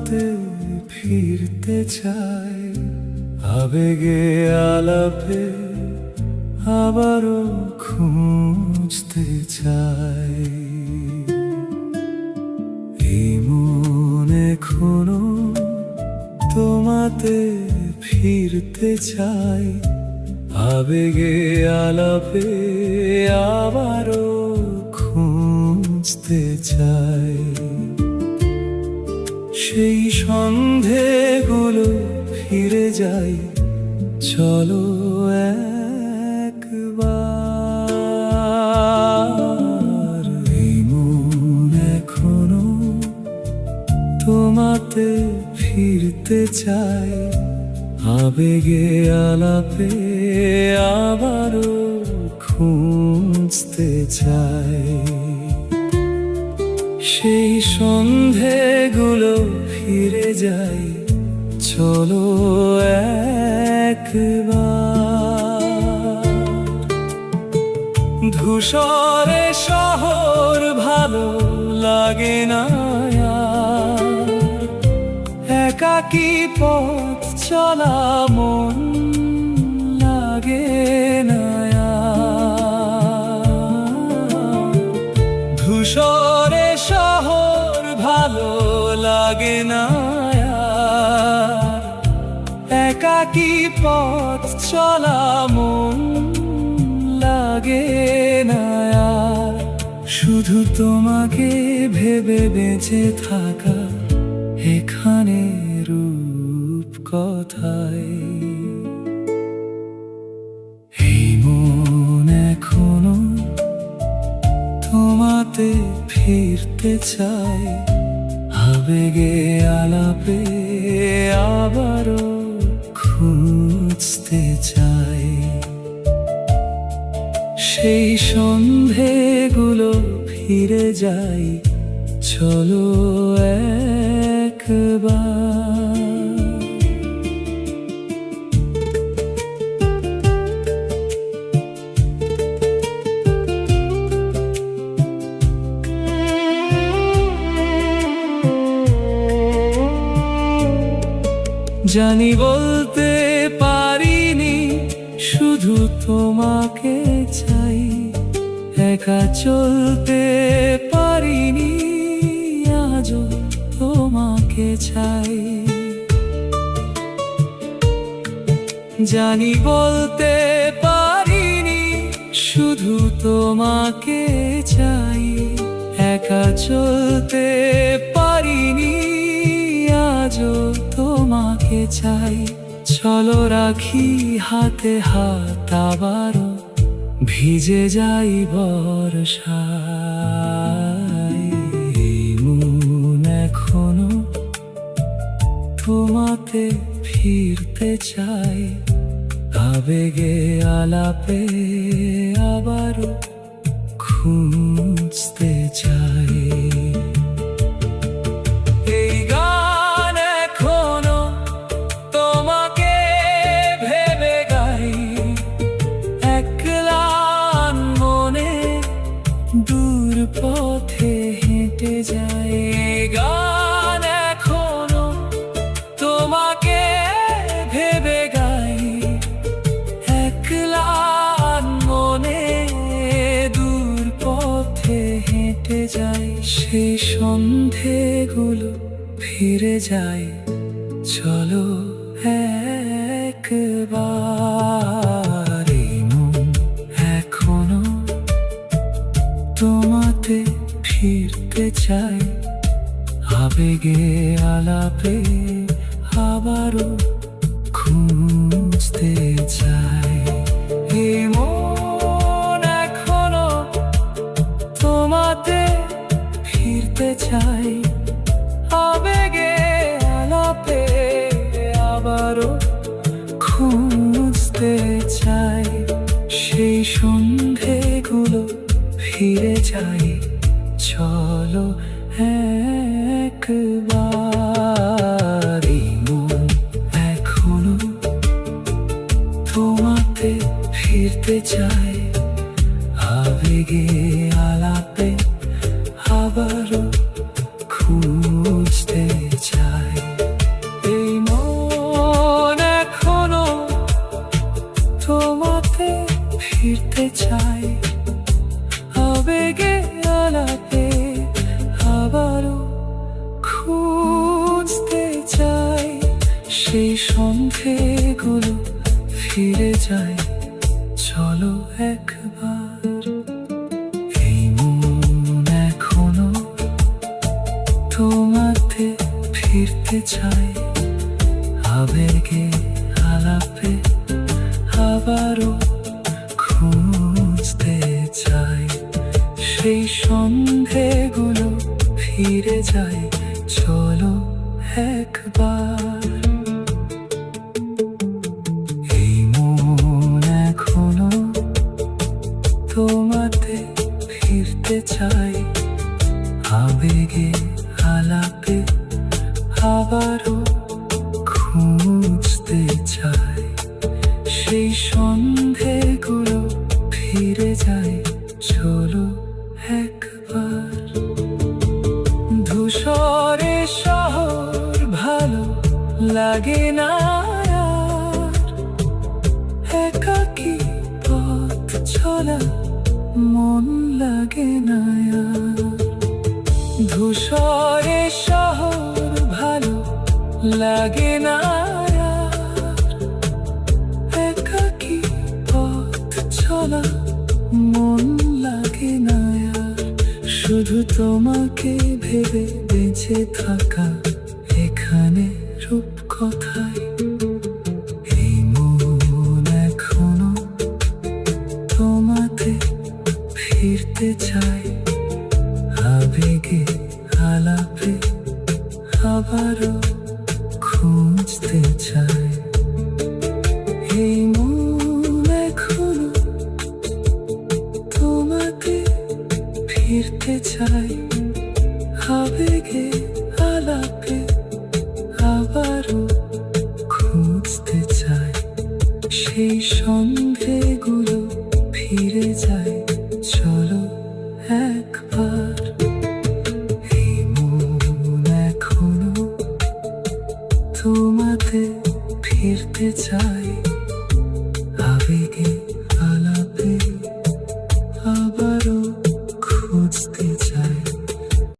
তোমাতে ফিরতে চাই, আবেগে আলাপে আবারও খুঁজতে চাই। এই মন এখনো তোমাতে ফিরতে চাই, আবেগে আলাপে আবারও খুঁজতে চাই। সেই সন্ধেগুলো ফিরে যাই, চলো একবার। এই মন এখনো তোমাতে ফিরতে চাই, আবেগে আলাপে আবারও খুঁজতে চাই। সেই সন্ধেগুলো ফিরে যাই, চলো একবার। ধূসরে শহর ভালো লাগে না আর, একাকী পথ চলা মন লাগে না আর। ধূসরে শহর ভালো লাগে না আর, একাকী পথ চলা মন লাগে না আর। শুধু তোমাকে ভেবে বেঁচে থাকা এখানে রূপ কথায়। এই মন এখনো তোমাতে ফিরতে চাই, আবেগে আলাপে আবারও খুঁজতে চাই। সেই সন্ধেগুলো ফিরে যাই, চলো একবার। জানি বলতে পারিনি শুধু তোমাকে চাই, একা চলতে পারিনি আজও তোমাকে চাই। জানি বলতে পারিনি শুধু তোমাকে চাই, একা চলতে পারিনি আজও তোমাকে চাই। চলো রাখি হাতে হাত আবারও, ভিজে যাই বর্ষায়। মন এখনো তোমাতে ফিরতে চাই, আবেগে আলাপে আবারও খুঁজতে চাই। এই গান এখনো তোমাকে ভেবে গাই, একলা মনে দূর পথে হেঁটে যাই। গান এখনো তোমাকে ভেবে গাই, একলা মনে দূর পথে হেঁটে যাই। সেই সন্ধেগুলো ফিরে যাই, চলো একবার। এই মন এখনো তোমাতে ফিরতে চাই, আবেগে আলাপে আবারও খুঁজতে চাই। এই মন এখনো তোমাতে ফিরতে চাই, আবেগে আলাপে আবারও খুঁজতে চাই। সেই সন্ধেগুলো ফিরে যাই, চলো একবার। এই মন এখনো তোমাতে ফিরতে চাই, আবেগে আলাপে আবারও খুঁজতে চাই। চাই চলো একবার। এই মন এখনো তোমাতে ফিরতে চাই, আবেগে আলাপে আবারও খুঁজতে চাই। সেই সন্ধেগুলো ফিরে যায় চলো একবার। এই মন এখনো তোমাতে ফিরতে চাই, আবেগে আলাপে আবারও খুঁজতে চাই। সেই সন্ধেগুলো ফিরে যায় চলো একবার। ধূসরে শহর ভালো লাগে না আর, একাকী পথ চলা মন লাগে না আর। ধূসরে শহর ভালো লাগে না আর, একাকী পথ চলা মন লাগে না আর। শুধু তোমাকে ভেবে বেঁচে থাকা এখানে রূপকথায়। এই মন এখনো তোমাতে ফিরতে চাই, আবেগে আলাপে আবারও খুঁজতে চাই। এই মন এখনো তোমাতে ফিরতে চাই, আবেগে আলাপে আবারও খুঁজতে চাই। সেই সন্ধেগুলো ফিরে যায় চলো একবার। এই মন এখনো তোমাতে ফিরতে চাই,